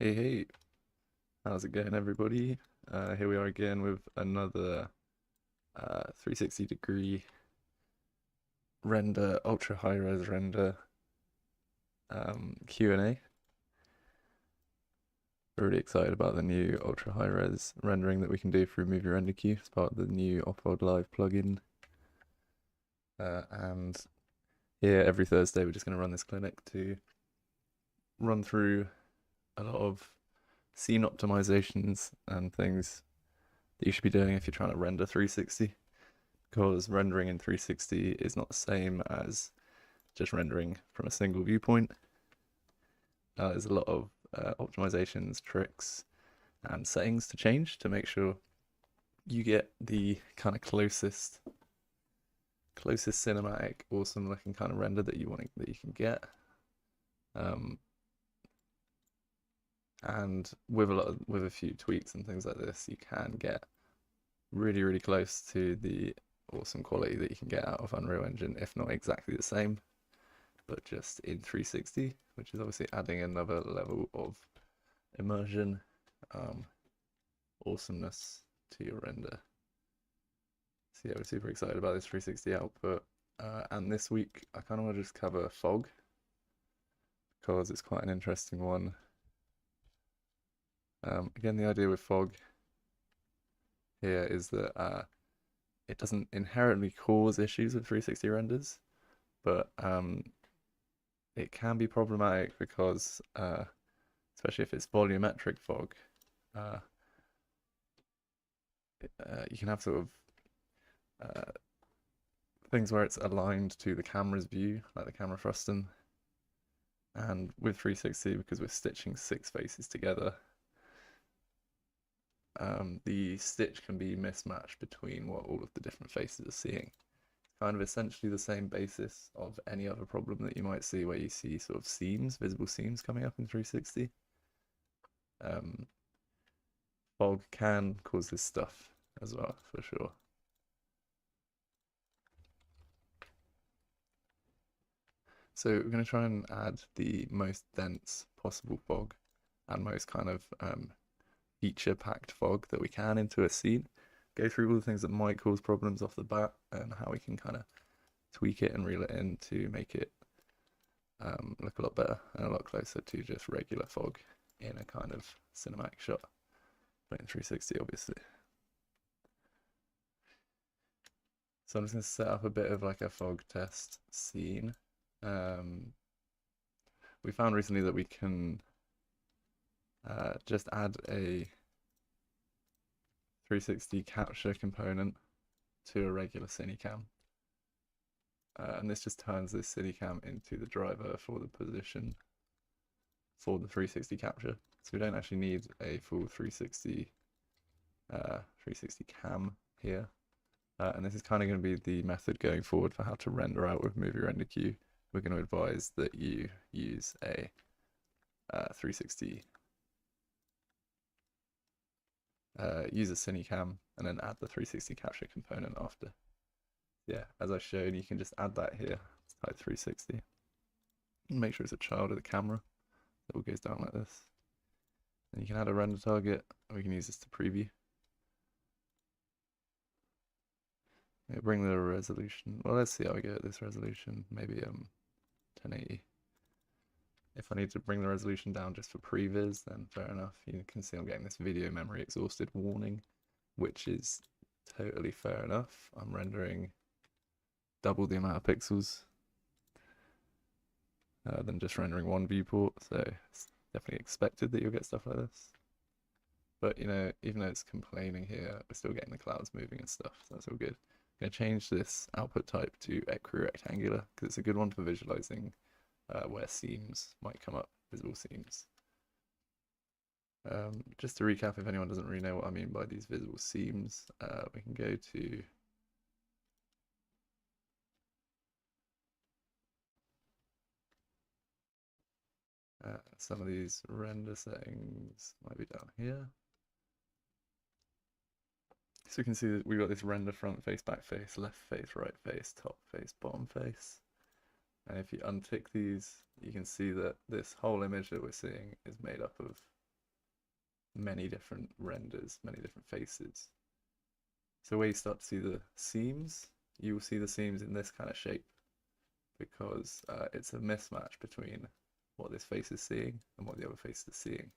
Hey, how's it going, everybody? Here we are again with another 360-degree render, ultra high-res render Q&A. Really excited about the new ultra high-res rendering that we can do through Movie Render Queue as part of the new Offworld Live plugin. And here, every Thursday, we're just going to run this clinic to run through a lot of scene optimizations and things that you should be doing if you're trying to render 360. Because rendering in 360 is not the same as just rendering from a single viewpoint. There's a lot of optimizations, tricks, and settings to change to make sure you get the kind of closest cinematic, awesome looking kind of render that you can get. And with a few tweaks and things like this, you can get really close to the awesome quality that you can get out of Unreal Engine, if not exactly the same, but just in 360, which is obviously adding another level of immersion, awesomeness to your render. So yeah, we're super excited about this 360 output. And this week, I kind of want to just cover fog, because it's quite an interesting one. Again, the idea with fog here is that it doesn't inherently cause issues with 360 renders, but it can be problematic because, especially if it's volumetric fog, you can have sort of things where it's aligned to the camera's view, like the camera frustum. And with 360, because we're stitching 6 faces together, the stitch can be mismatched between what all of the different faces are seeing. Kind of essentially the same basis of any other problem that you might see where you see sort of seams, visible seams coming up in 360. Fog can cause this stuff as well, for sure. So we're going to try and add the most dense possible fog and most kind of feature-packed fog that we can into a scene. Go through all the things that might cause problems off the bat and how we can kind of tweak it and reel it in to make it look a lot better and a lot closer to just regular fog in a kind of cinematic shot, but in 360 obviously. So I'm just going to set up a bit of like a fog test scene. We found recently that we can just add a 360 capture component to a regular Cinecam. And this just turns this Cinecam into the driver for the position for the 360 capture. So we don't actually need a full 360 cam here. And this is kind of going to be the method going forward for how to render out with Movie Render Queue. We're going to advise that you use a 360 use a Cinecam and then add the 360 capture component after. Yeah, as I showed, you can just add that here. It's type 360. And make sure it's a child of the camera. It all goes down like this. And you can add a render target, or we can use this to preview. Bring the resolution. Well, let's see how we get at this resolution. Maybe 1080. If I need to bring the resolution down just for previs, then fair enough. You can see I'm getting this video memory exhausted warning, which is totally fair enough. I'm rendering double the amount of pixels than just rendering one viewport, so it's definitely expected that you'll get stuff like this. But you know, even though it's complaining here, we're still getting the clouds moving and stuff, so that's all good. I'm going to change this output type to equirectangular because it's a good one for visualizing where seams might come up, visible seams. Just to recap, if anyone doesn't really know what I mean by these visible seams, we can go to some of these render settings might be down here. So you can see that we've got this render front face, back face, left face, right face, top face, bottom face. And if you untick these, you can see that this whole image that we're seeing is made up of many different renders, many different faces. So where you start to see the seams, you will see the seams in this kind of shape because it's a mismatch between what this face is seeing and what the other face is seeing.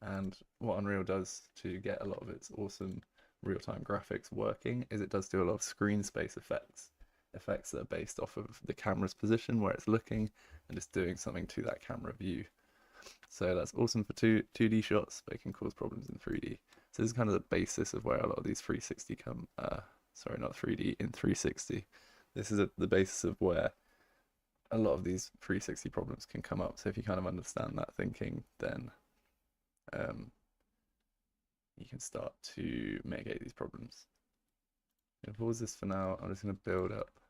And what Unreal does to get a lot of its awesome real-time graphics working is it does do a lot of screen space effects, effects that are based off of the camera's position, where it's looking, and just doing something to that camera view. So that's awesome for 2D shots, but it can cause problems in 3D. So this is kind of the basis of where a lot of these 360 come, sorry, not 3D, in 360. This is the basis of where a lot of these 360 problems can come up. So if you kind of understand that thinking, then you can start to mitigate these problems. I'm gonna pause this for now. I'm just going to build up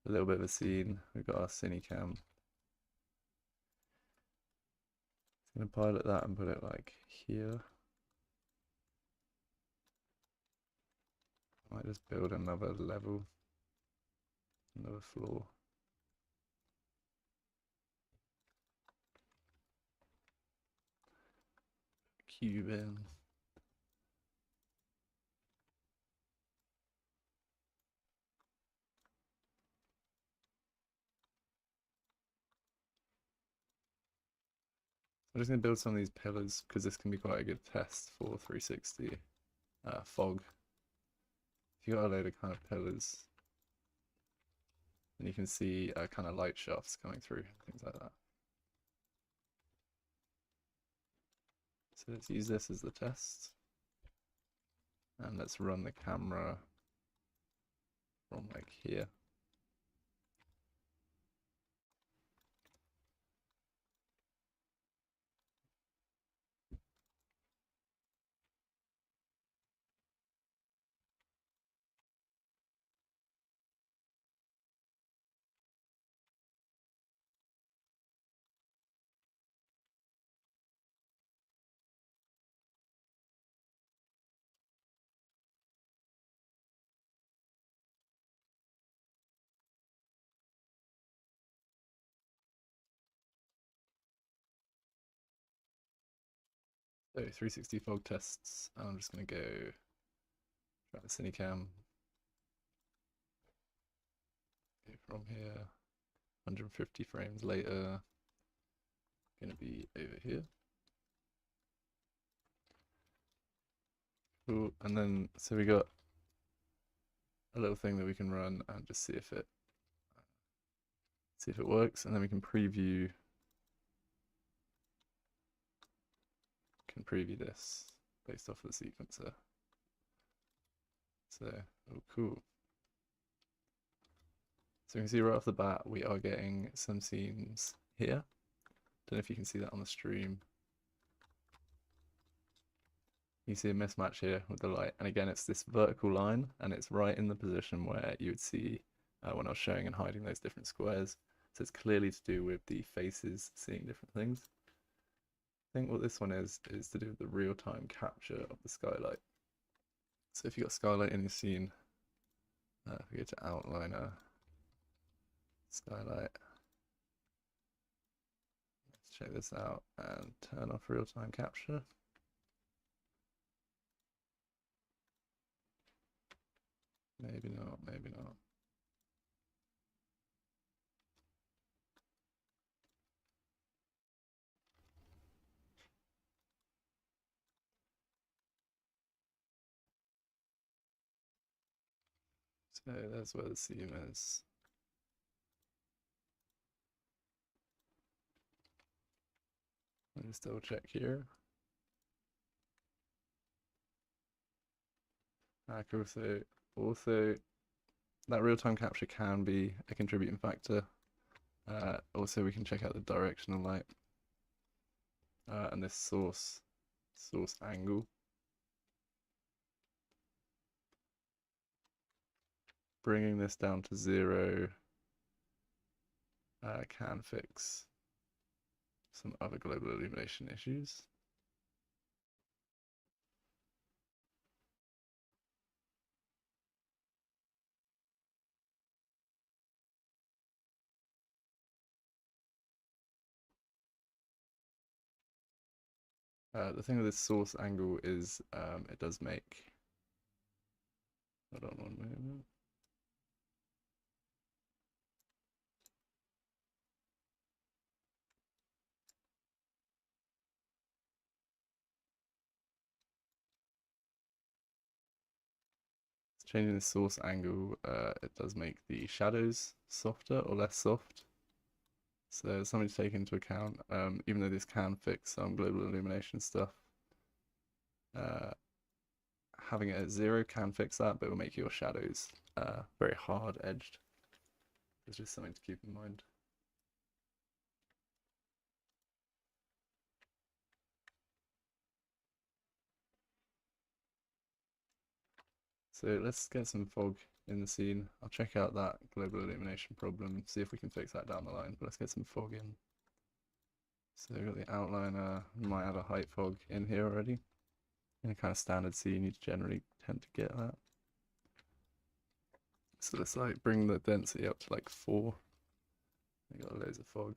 a little bit of a scene. We've got our Cinecam. I'm going to pilot that and put it like here. I might just build another level, another floor. Cube in. I'm just going to build some of these pillars because this can be quite a good test for 360 fog. If you got a load of kind of pillars, then you can see kind of light shafts coming through, things like that. So let's use this as the test. And let's run the camera from like here. So 360 fog tests. I'm just going to go try the Cinecam. Okay, from here, 150 frames later, going to be over here. Cool. And then, so we got a little thing that we can run and just see if it works, and then we can preview this based off of the sequencer. So, oh cool. So you can see right off the bat we are getting some scenes here. Don't know if you can see that on the stream. You see a mismatch here with the light, and again it's this vertical line, and it's right in the position where you would see when I was showing and hiding those different squares. So it's clearly to do with the faces seeing different things. I think what this one is to do with the real-time capture of the skylight. So if you've got skylight in your scene, if we go to outliner, skylight, let's check this out and turn off real-time capture. Maybe not, maybe not. So that's where the seam is. Let me just double check here. Cool. So also that real-time capture can be a contributing factor. Also we can check out the directional light and this source angle. Bringing this down to 0 can fix some other global illumination issues. The thing with this source angle is it does make. Hold on one moment. Changing the source angle, it does make the shadows softer or less soft. So something to take into account, even though this can fix some global illumination stuff. Uh, Having it at 0 can fix that, but it will make your shadows very hard edged. It's just something to keep in mind. So let's get some fog in the scene. I'll check out that global illumination problem, see if we can fix that down the line, but let's get some fog in. So we've got the outliner, we might have a height fog in here already. In a kind of standard scene, you generally tend to get that. So let's like bring the density up to like 4. We got loads of fog.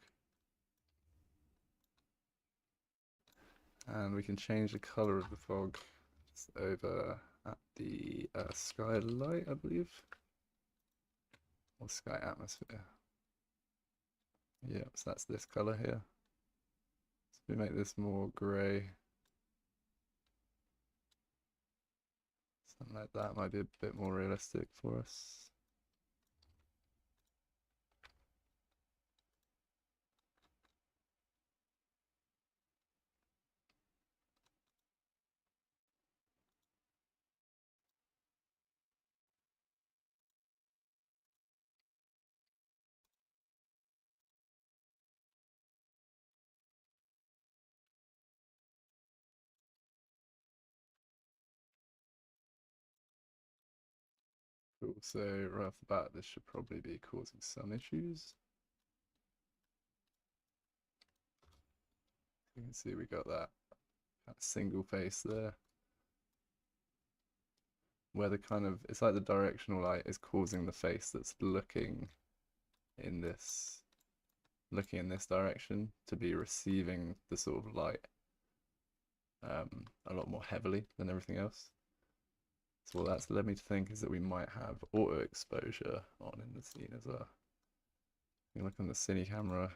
And we can change the color of the fog. It's over at the skylight, I believe. Or sky atmosphere. Yeah, so that's this color here. So we make this more grey. Something like that might be a bit more realistic for us. Cool, so right off the bat, this should probably be causing some issues. You can see we got that single face there, where the kind of, it's like the directional light is causing the face that's looking in this direction to be receiving the sort of light a lot more heavily than everything else. So what that's led me to think is that we might have auto exposure on in the scene as well. You look on the cine camera,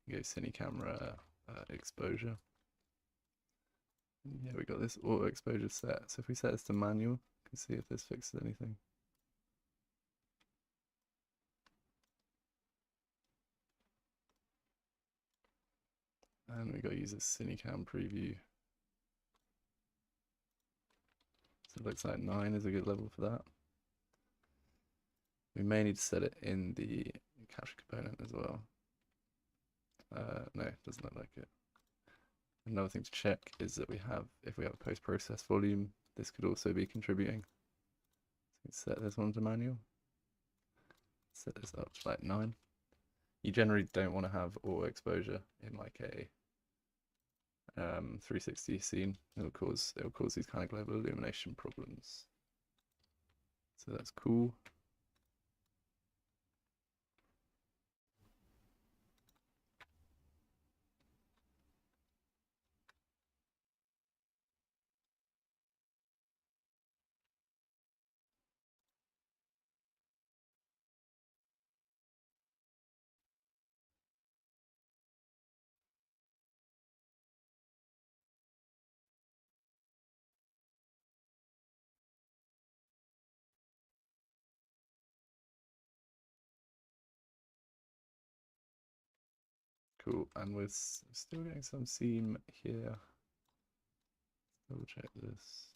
you go cine camera exposure. Yeah, we got this auto exposure set. So if we set this to manual, we can see if this fixes anything. And we got to use a cinecam preview. So it looks like 9 is a good level for that. We may need to set it in the capture component as well. No, it doesn't look like it. Another thing to check is that if we have a post-process volume, this could also be contributing. So set this one to manual. Set this up to like 9. You generally don't want to have auto exposure in like a 360 scene. It'll cause these kind of global illumination problems. So that's cool. Cool, and we're still getting some seam here. Double check this.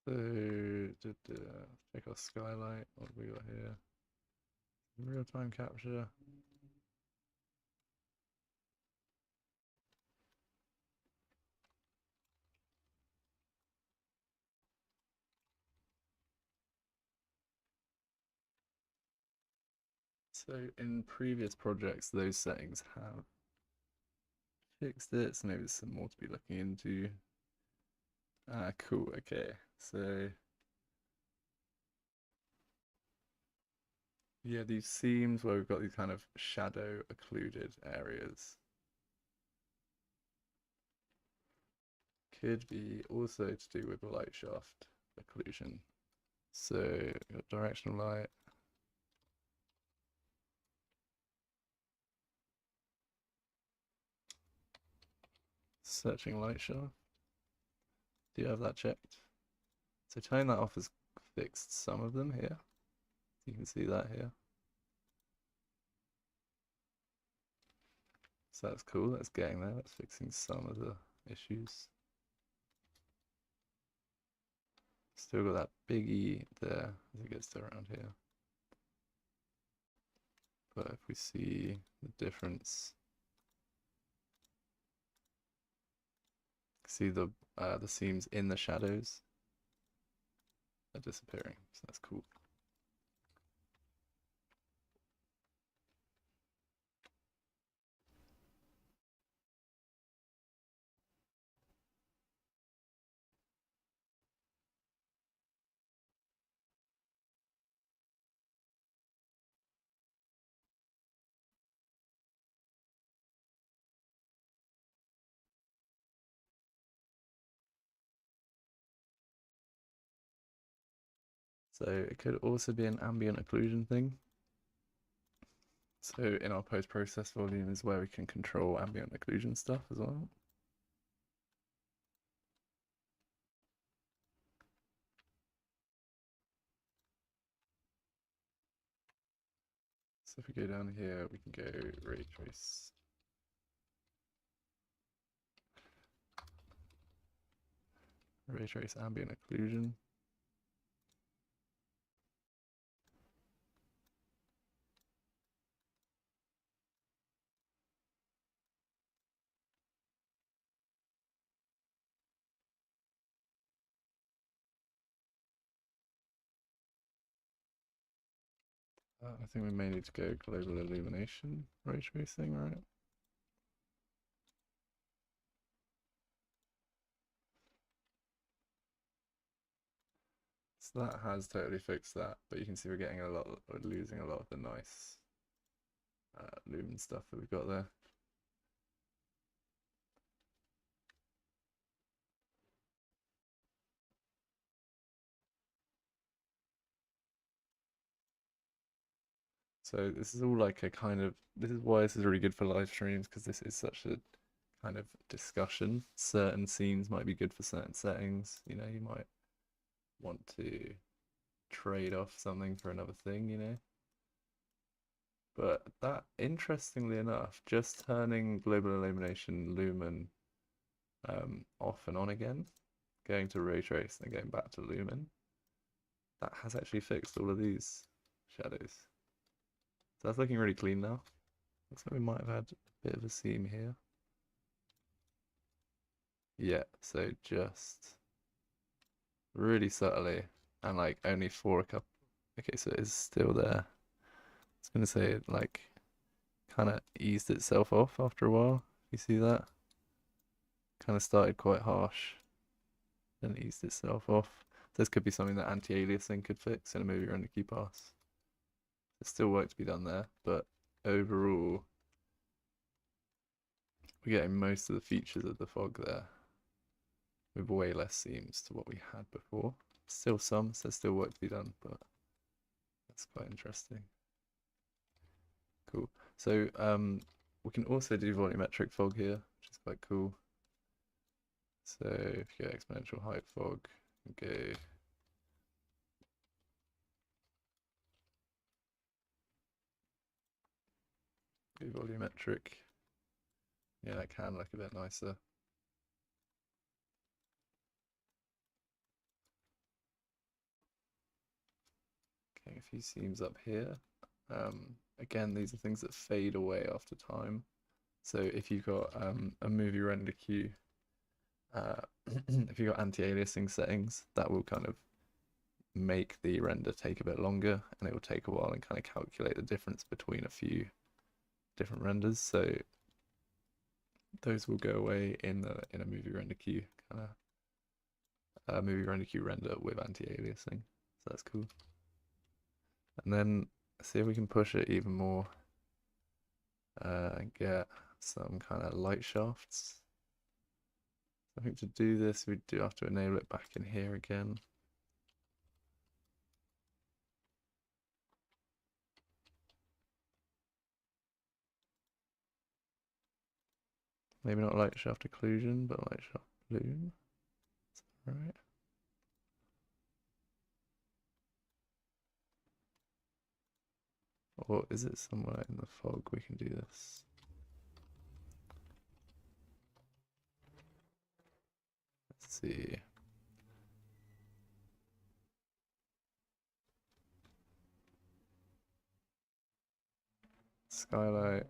So, check our skylight. What have we got here? Real-time capture. So in previous projects, those settings have fixed it, so maybe there's some more to be looking into. Ah, cool, okay. So yeah, these seams where we've got these kind of shadow occluded areas could be also to do with light shaft occlusion. So we've got directional light. Searching light shaft. Do you have that checked? So turning that off has fixed some of them here. You can see that here. So that's cool, that's getting there, that's fixing some of the issues. Still got that big E there as it gets to around here. But if we see the difference, see the seams in the shadows are disappearing, so that's cool. So it could also be an ambient occlusion thing. So in our post-process volume is where we can control ambient occlusion stuff as well. So if we go down here, we can go ray trace. Ray trace ambient occlusion. I think we may need to go global illumination ray tracing, right? So that has totally fixed that, but you can see we're getting we're losing a lot of the nice lumen stuff that we've got there. So this is all like a kind of, this is why this is really good for live streams, because this is such a kind of discussion. Certain scenes might be good for certain settings. You know, you might want to trade off something for another thing, you know. But that, interestingly enough, just turning global illumination lumen off and on again, going to ray trace and then going back to lumen, that has actually fixed all of these shadows. So that's looking really clean now. Looks like we might have had a bit of a seam here. Yeah, so just really subtly and like only for a couple. Okay, so it's still there. I was gonna say it like kind of eased itself off after a while. You see that? Kind of started quite harsh, then eased itself off. This could be something that anti-aliasing could fix in a movie render key pass. There's still work to be done there, but overall, we're getting most of the features of the fog there with way less seams to what we had before. Still some, so there's still work to be done, but that's quite interesting. Cool. So we can also do volumetric fog here, which is quite cool. So if you go exponential height fog, go volumetric. Yeah, that can look a bit nicer. Okay, a few seams up here. Again, these are things that fade away after time. So if you've got a movie render queue, if you've got anti-aliasing settings, that will kind of make the render take a bit longer, and it will take a while and kind of calculate the difference between a few different renders. So those will go away in a movie render queue, kind of movie render queue render with anti-aliasing. So that's cool. And then see if we can push it even more and get some kind of light shafts. I think to do this, we do have to enable it back in here again. Maybe not light shaft occlusion, but light shaft bloom. All right. Or is it somewhere in the fog we can do this? Let's see. Skylight.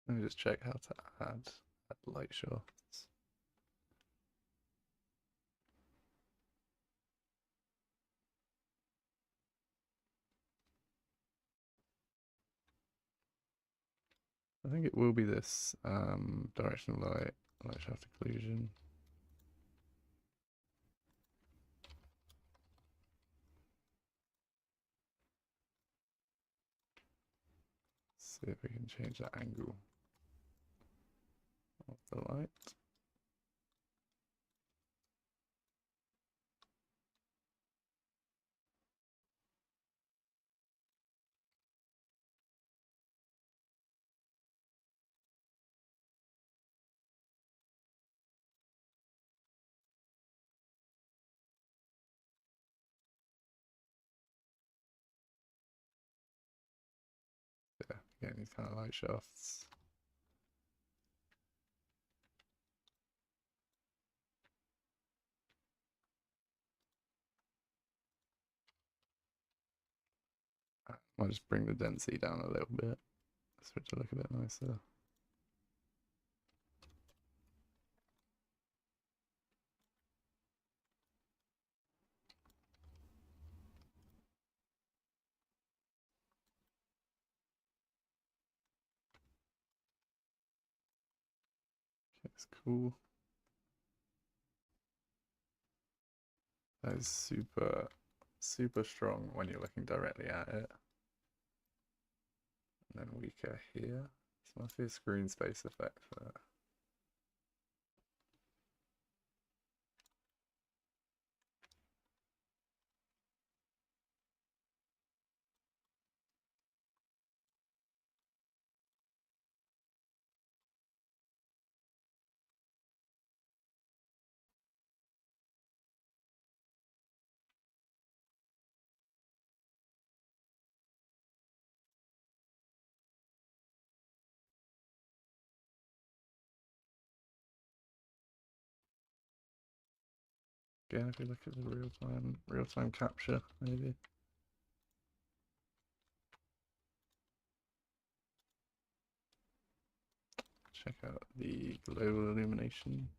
Let me just check how to add light shafts. I think it will be this directional light shaft occlusion. See if we can change the angle of the light. Yeah, getting these kind of light shafts. Might just bring the density down a little bit for it to look a bit nicer. Okay, it's cool. That is super, super strong when you're looking directly at it. And then weaker here. This must be a screen space effect for that. Again, if we look at the real-time capture, maybe. Check out the global illumination.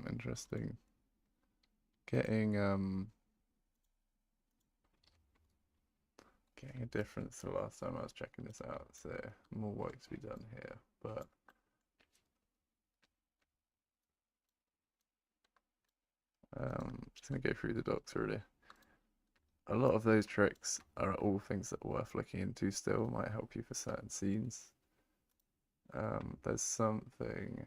Interesting. getting a difference to the last time I was checking this out, so more work to be done here, but just gonna go through the docs really. A lot of those tricks are all things that are worth looking into still, might help you for certain scenes. There's something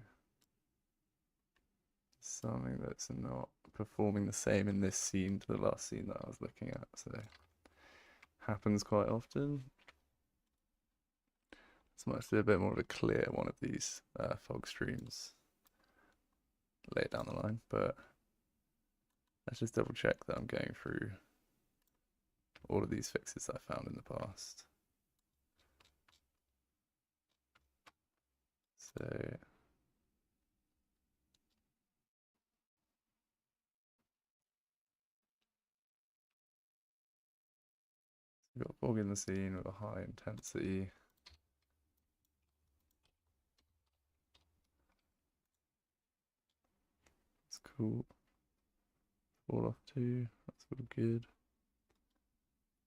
that's not performing the same in this scene to the last scene that I was looking at, so happens quite often. So might do a bit more of a clear one of these fog streams later down the line, but let's just double check that I'm going through all of these fixes I found in the past. So we've got fog in the scene with a high intensity. It's cool. Fall off 2, that's all good.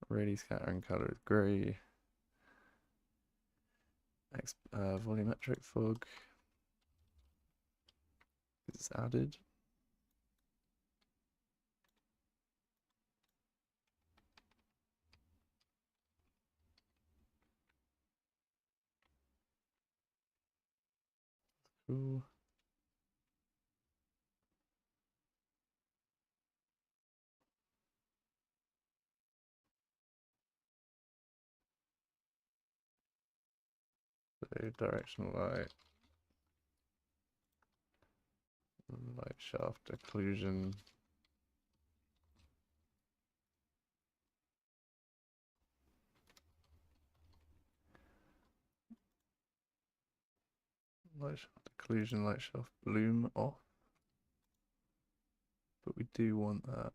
Really scattering color is grey. Volumetric fog is added. Cool. So directional light shaft occlusion. Light shaft occlusion, light shaft bloom off. But we do want that.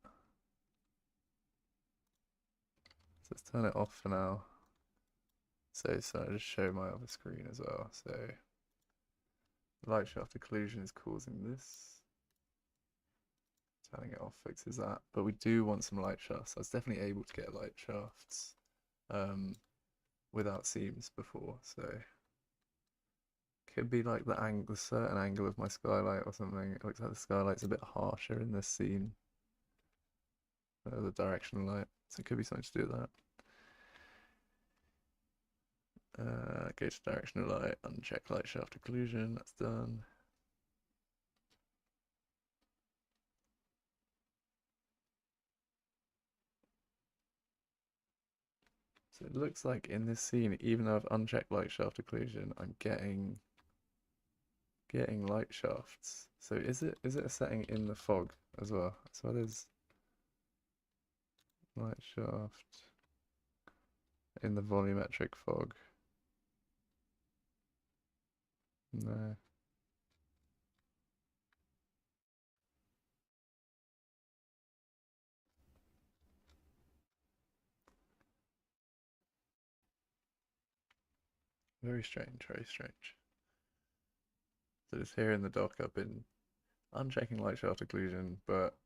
So let's turn it off for now. So I just show my other screen as well. So light shaft occlusion is causing this. Turning it off fixes that. But we do want some light shafts. I was definitely able to get light shafts without seams before. So could be like the angle, certain angle of my skylight or something. It looks like the skylight's a bit harsher in this scene. The directional light. So it could be something to do with that. Go to directional light, uncheck light shaft occlusion, that's done. So it looks like in this scene, even though I've unchecked light shaft occlusion, I'm getting light shafts. So is it a setting in the fog as well? So it is light shaft in the volumetric fog. No. Very strange, very strange. So just here in the dock, I've been unchecking light shaft occlusion, but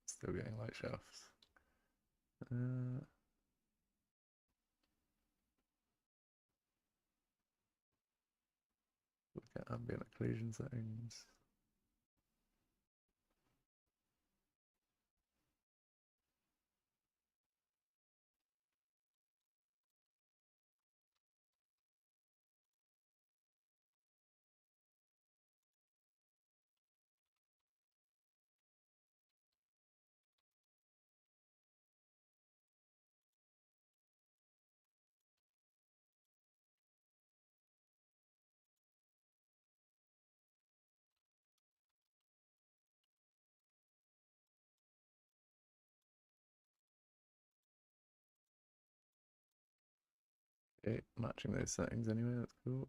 still getting light shafts. Look at ambient occlusion settings. Okay, matching those settings anyway, that's cool.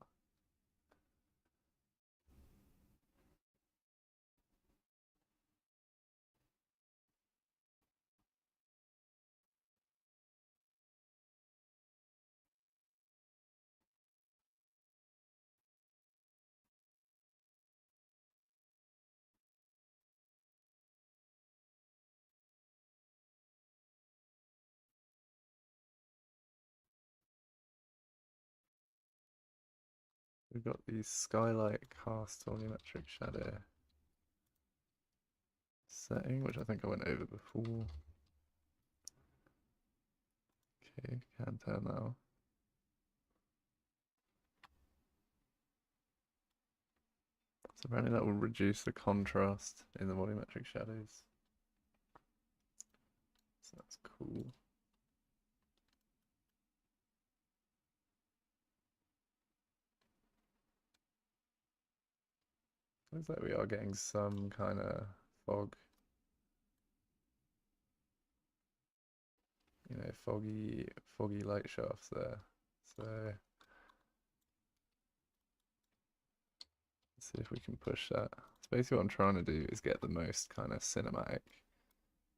we've got the skylight cast volumetric shadow setting, which I think I went over before. Okay, can turn that off. So apparently that will reduce the contrast in the volumetric shadows. So that's cool. Looks like we are getting some kind of fog. You know, foggy light shafts there. So let's see if we can push that. So basically what I'm trying to do is get the most kind of cinematic,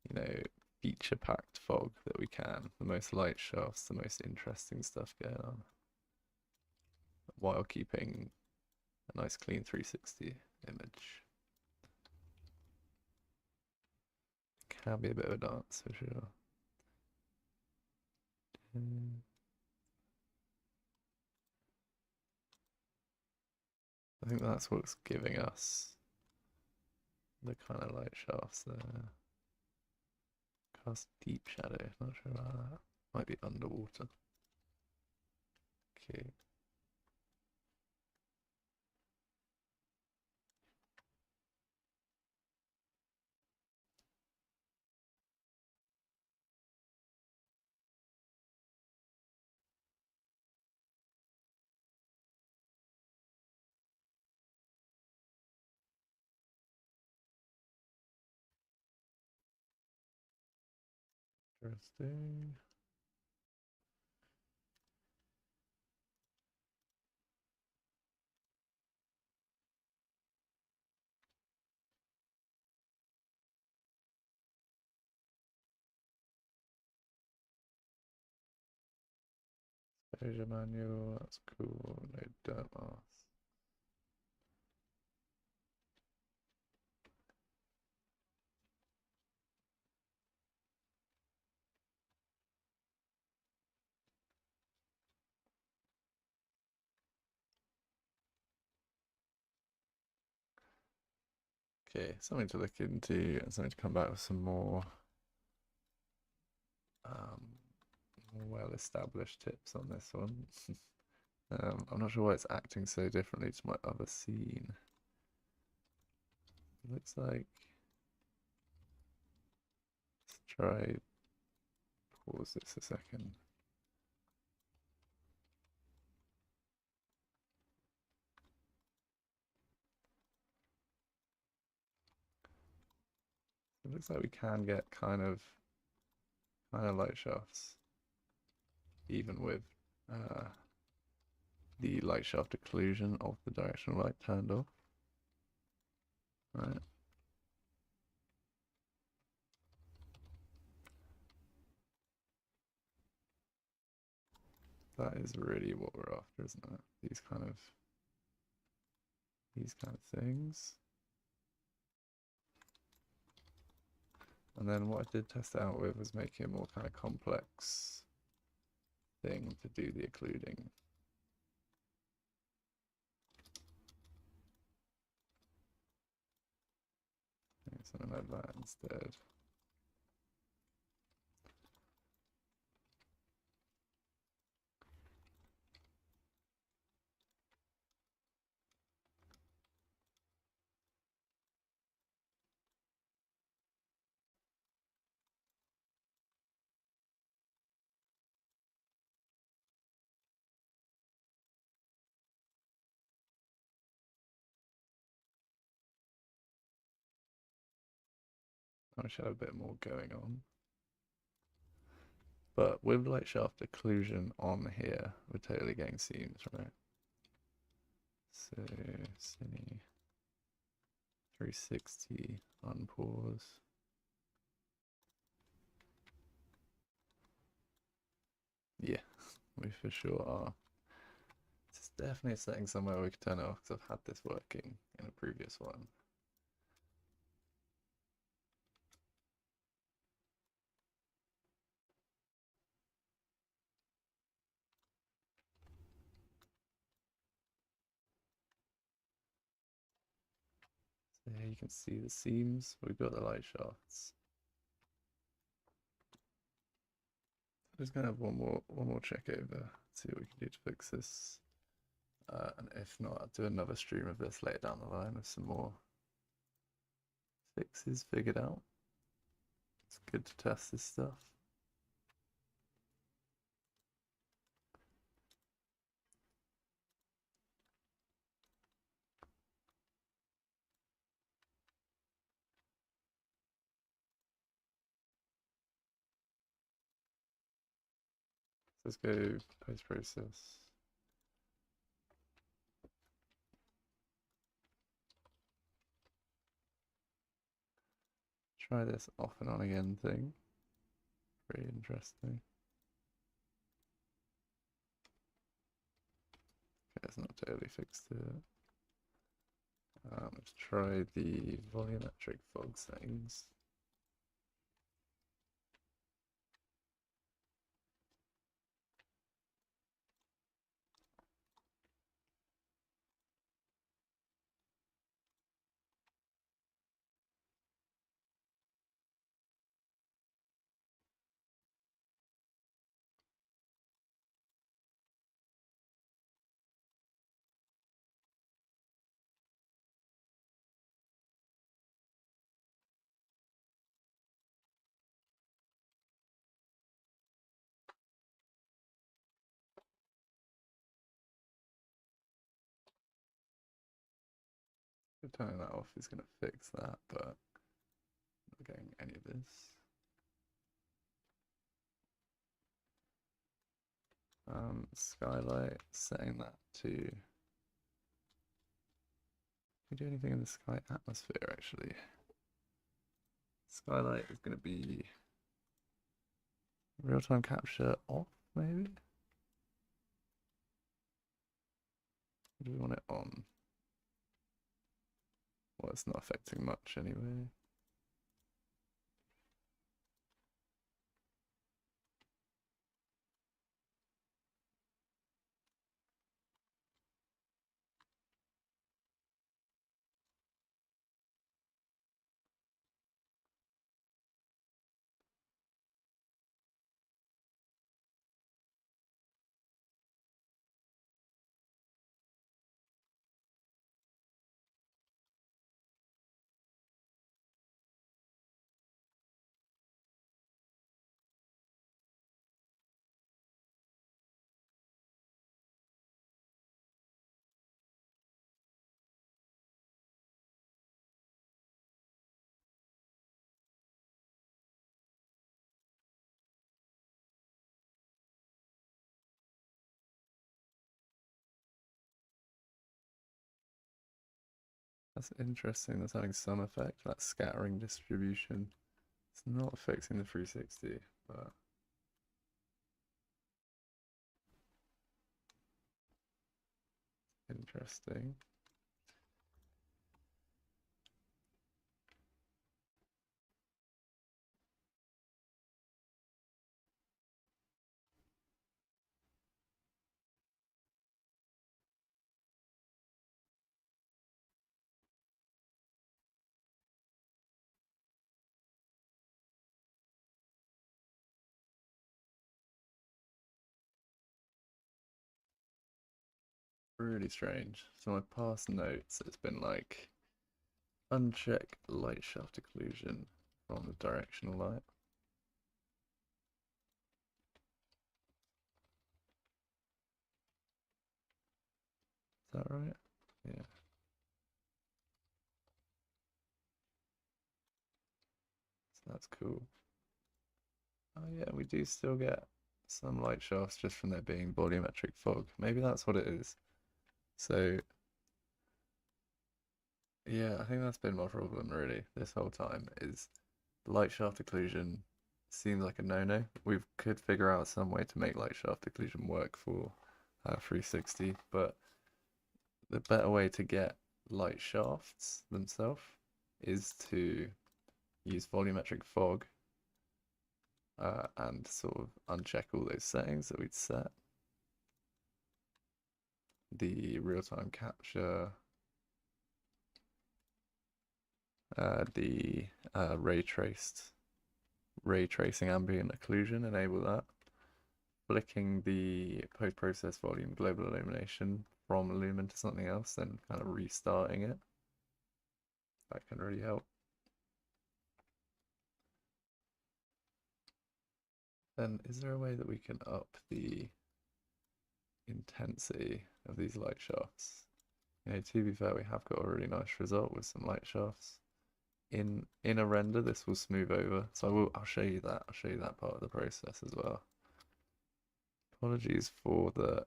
you know, feature-packed fog that we can. The most light shafts, the most interesting stuff going on. While keeping a nice clean 360 image. Can be a bit of a dance for sure. I think that's what's giving us the kind of light shafts there. Cast deep shadow, not sure about that. Might be underwater. Okay. Interesting. Exposure manual, that's cool. No dirt mask. Okay, something to look into and something to come back with some more well-established tips on this one. I'm not sure why it's acting so differently to my other scene. It looks like, let's try pause this a second. It looks like we can get kind of light shafts even with the light shaft occlusion of the directional light turned off. Right. That is really what we're after, isn't it? These kind of things. And then what I did test it out with was making a more kind of complex thing to do the occluding. Something like that instead. I should have a bit more going on. But with light shaft occlusion on here, we're totally getting seams, right? So, cine 360, unpause. Yeah, we for sure are. It's definitely a setting somewhere we could turn it off because I've had this working in a previous one. There you can see the seams. We've got the light shafts. Just gonna have one more check over, see what we can do to fix this. And if not, I'll do another stream of this later down the line with some more fixes figured out. It's good to test this stuff. Let's go post-process. Try this off and on again thing. Very interesting. Okay, it's not totally fixed it. Let's try the volumetric fog settings. Turning that off is going to fix that, but I'm not getting any of this. Skylight, setting that to. Can we do anything in the sky atmosphere actually? Skylight is going to be real-time capture off, maybe? Or do we want it on? Well, it's not affecting much anyway. That's interesting. That's having some effect. That scattering distribution. It's not affecting the 360, but interesting. Really strange. So my past notes, it's been like uncheck light shaft occlusion from the directional light. Is that right? Yeah. So that's cool. Oh yeah, we do still get some light shafts just from there being volumetric fog. Maybe that's what it is. So yeah, I think that's been my problem really this whole time is light shaft occlusion seems like a no-no. We could figure out some way to make light shaft occlusion work for 360, but the better way to get light shafts themselves is to use volumetric fog and sort of uncheck all those settings that we'd set. The real-time capture, the ray tracing ambient occlusion, enable that. Flicking the post-process volume global illumination from lumen to something else, then kind of restarting it. That can really help. Then is there a way that we can up the intensity of these light shafts? You know, to be fair, we have got a really nice result with some light shafts. In a render, this will smooth over. So I'll show you that. I'll show you that part of the process as well. Apologies for the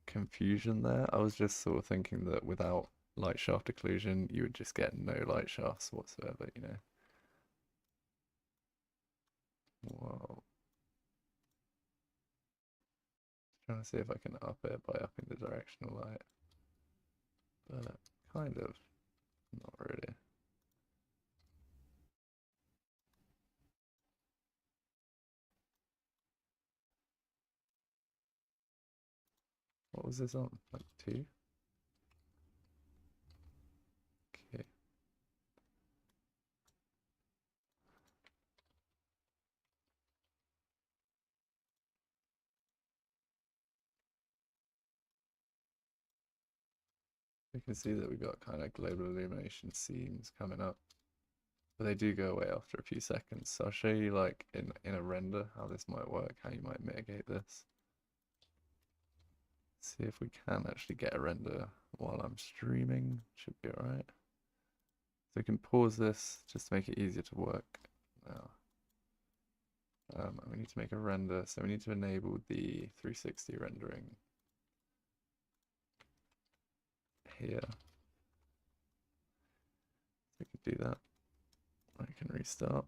confusion there. I was just sort of thinking that without light shaft occlusion, you would just get no light shafts whatsoever, you know. Whoa. Trying to see if I can up it by upping the directional light. But kind of, not really. What was this on? Like 2? Okay. You can see that we've got kind of global illumination seams coming up, but they do go away after a few seconds. So I'll show you like in a render how this might work, how you might mitigate this. See if we can actually get a render while I'm streaming. Should be alright. So we can pause this just to make it easier to work now. And we need to make a render, so we need to enable the 360 rendering here. We can do that. I can restart.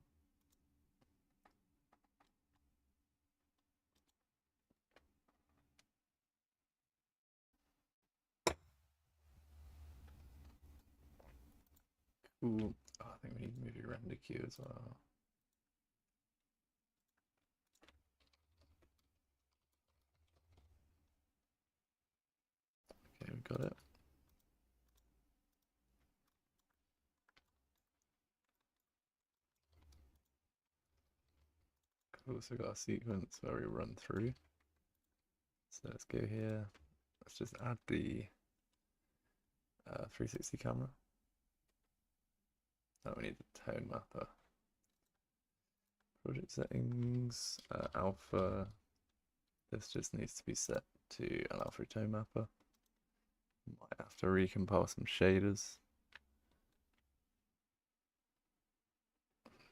Cool. Oh, I think we need to move your render queue as well. Okay, we got it. Cool, so we got a sequence where we run through. So let's go here. Let's just add the 360 camera. Now we need the tone mapper. Project settings, alpha. This just needs to be set to an alpha tone mapper. Might have to recompile some shaders.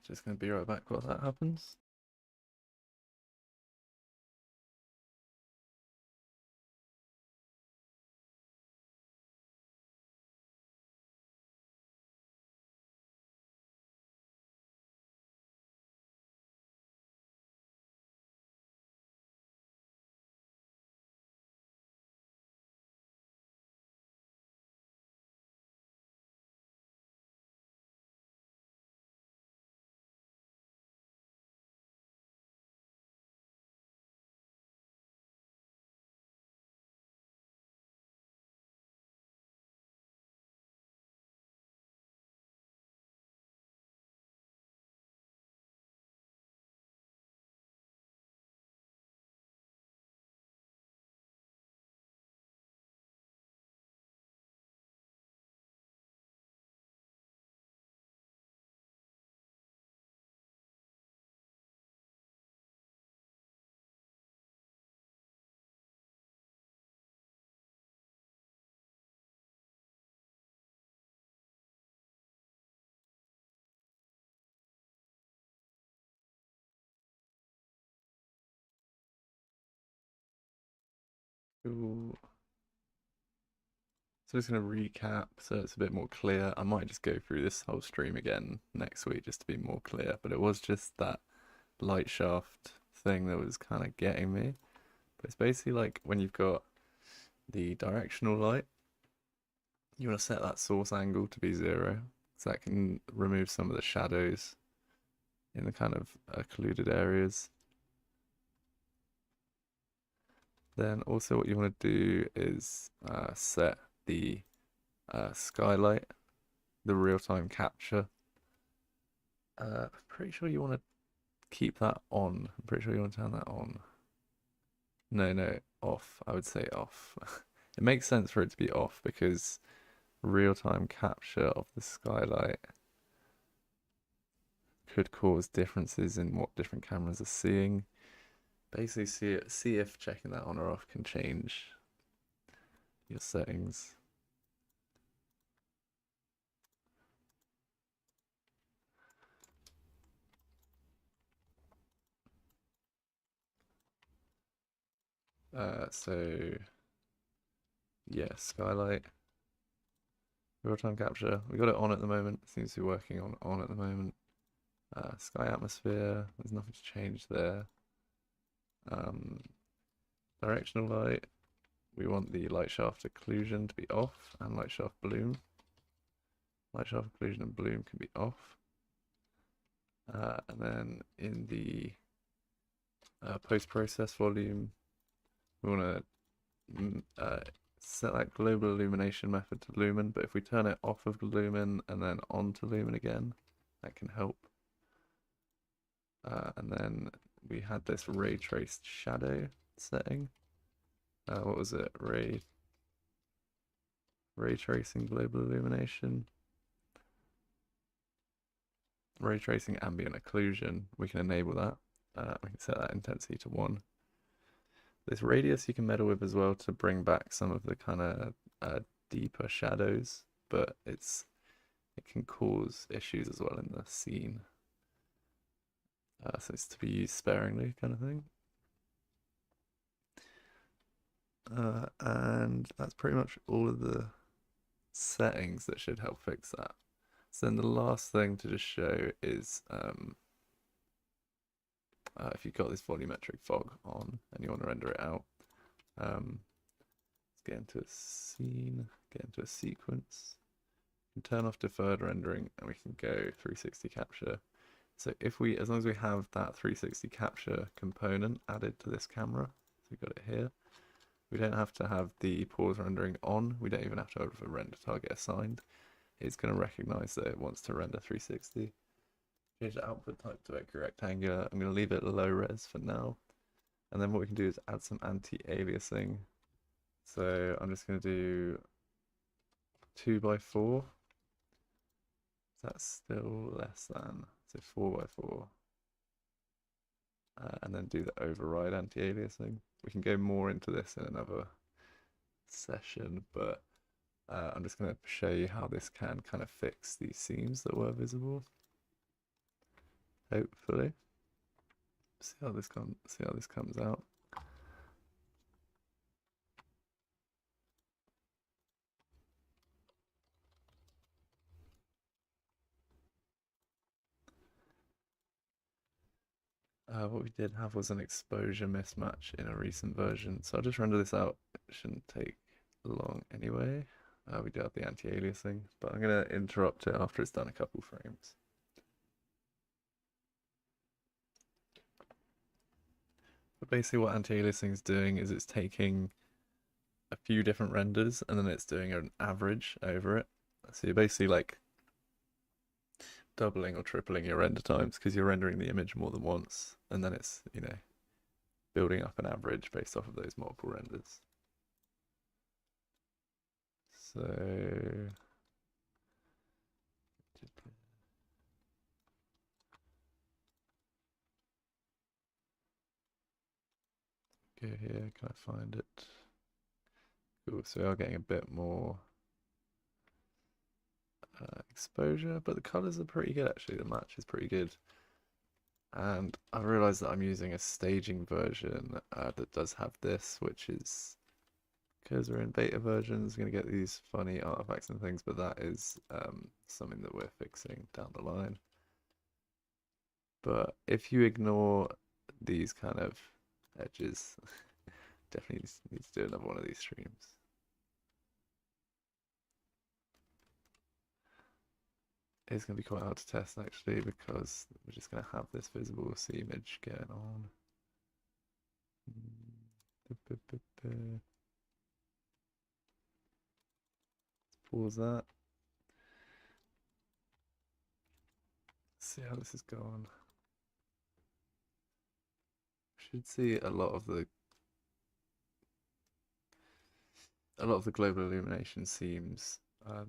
Just going to be right back while that happens. Cool. So just going to recap so it's a bit more clear. I might just go through this whole stream again next week just to be more clear, but it was just that light shaft thing that was kind of getting me. But it's basically like when you've got the directional light, you want to set that source angle to be 0, so that can remove some of the shadows in the kind of occluded areas. Then also what you want to do is set the skylight, the real-time capture, I'm pretty sure you want to keep that on. I'm pretty sure you want to turn that on. No, no, off. I would say off. It makes sense for it to be off because real-time capture of the skylight could cause differences in what different cameras are seeing. Basically, see if checking that on or off can change your settings. So yeah, skylight, real-time capture. We got it on at the moment. Seems to be working on at the moment. Sky atmosphere. There's nothing to change there. Um, Directional light. We want the light shaft occlusion to be off and light shaft bloom. Light shaft occlusion and bloom can be off. And then in the post-process volume, we want to set that global illumination method to lumen, but if we turn it off of lumen and then on to lumen again, that can help. And then we had this ray traced shadow setting. What was it? Ray tracing global illumination. Ray tracing ambient occlusion. We can enable that. We can set that intensity to 1. This radius you can meddle with as well to bring back some of the kind of deeper shadows, but it can cause issues as well in the scene. So it's to be used sparingly, kind of thing. And that's pretty much all of the settings that should help fix that. So then the last thing to just show is if you've got this volumetric fog on and you want to render it out, let's get into a scene, get into a sequence, and turn off deferred rendering, and we can go 360 capture. So if we, as long as we have that 360 capture component added to this camera, so we've got it here, we don't have to have the pause rendering on. We don't even have to have a render target assigned. It's going to recognize that it wants to render 360. Change the output type to equirectangular. I'm going to leave it low res for now. And then what we can do is add some anti-aliasing. So I'm just going to do 2x4. That's still less than, so 4x4. And then do the override anti-aliasing. We can go more into this in another session, but I'm just going to show you how this can kind of fix these seams that were visible. Hopefully. See how this comes out. What we did have was an exposure mismatch in a recent version, so I'll just render this out. It shouldn't take long anyway. We do have the anti-aliasing, but I'm going to interrupt it after it's done a couple frames. But basically what anti-aliasing is doing is it's taking a few different renders and then it's doing an average over it. So you're basically like doubling or tripling your render times because you're rendering the image more than once, and then it's, you know, building up an average based off of those multiple renders. So go here, can I find it? Cool, so we are getting a bit more exposure, but the colors are pretty good actually. The match is pretty good. And I realized that I'm using a staging version that does have this, which is because we're in beta versions, going to get these funny artifacts and things, but that is something that we're fixing down the line. But if you ignore these kind of edges, definitely need to do another one of these streams. It's going to be quite hard to test actually because we're just going to have this visible image going on. Let's pause that. see how this has gone. Should see a lot of the global illumination seams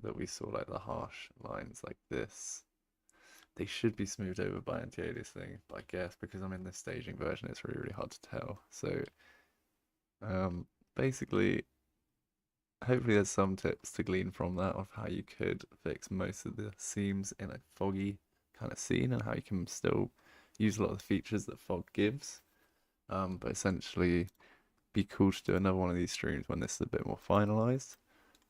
that we saw, like the harsh lines like this. They should be smoothed over by anti-aliasing, but I guess because I'm in this staging version, it's really, really hard to tell. So basically, hopefully there's some tips to glean from that of how you could fix most of the seams in a foggy kind of scene and how you can still use a lot of the features that fog gives. But essentially, be cool to do another one of these streams when this is a bit more finalized.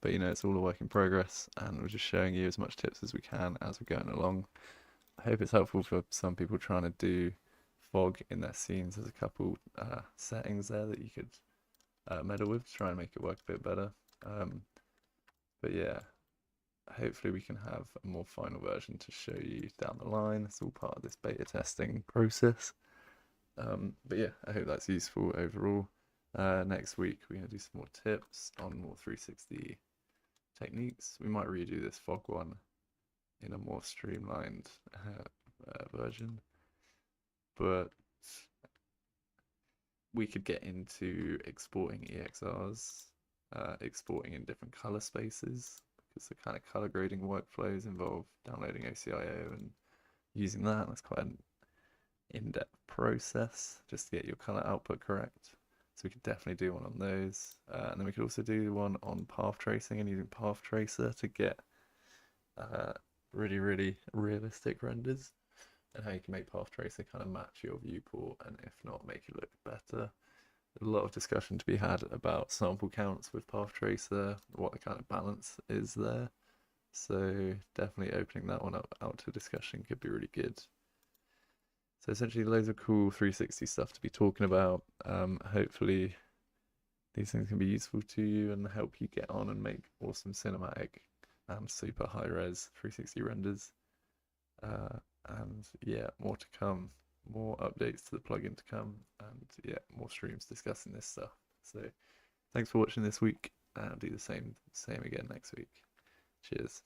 But you know, it's all a work in progress, and we're just showing you as much tips as we can as we're going along. I hope it's helpful for some people trying to do fog in their scenes. There's a couple settings there that you could meddle with to try and make it work a bit better. But yeah, hopefully we can have a more final version to show you down the line. It's all part of this beta testing process. But yeah, I hope that's useful overall. Next week we're going to do some more tips on more 360 techniques. We might redo this fog one in a more streamlined version, but we could get into exporting EXRs, exporting in different color spaces, because the kind of color grading workflows involve downloading OCIO and using that. That's quite an in-depth process just to get your color output correct. So we could definitely do one on those. And then we could also do one on path tracing and using Path Tracer to get really, really realistic renders, and how you can make Path Tracer kind of match your viewport, and if not, make it look better. A lot of discussion to be had about sample counts with Path Tracer, what the kind of balance is there. So definitely opening that one up out to discussion could be really good. So essentially loads of cool 360 stuff to be talking about. Hopefully these things can be useful to you and help you get on and make awesome cinematic and super high res 360 renders. And yeah, more to come, more updates to the plugin to come, and yeah, more streams discussing this stuff. So thanks for watching this week, and I'll do the same again next week. Cheers.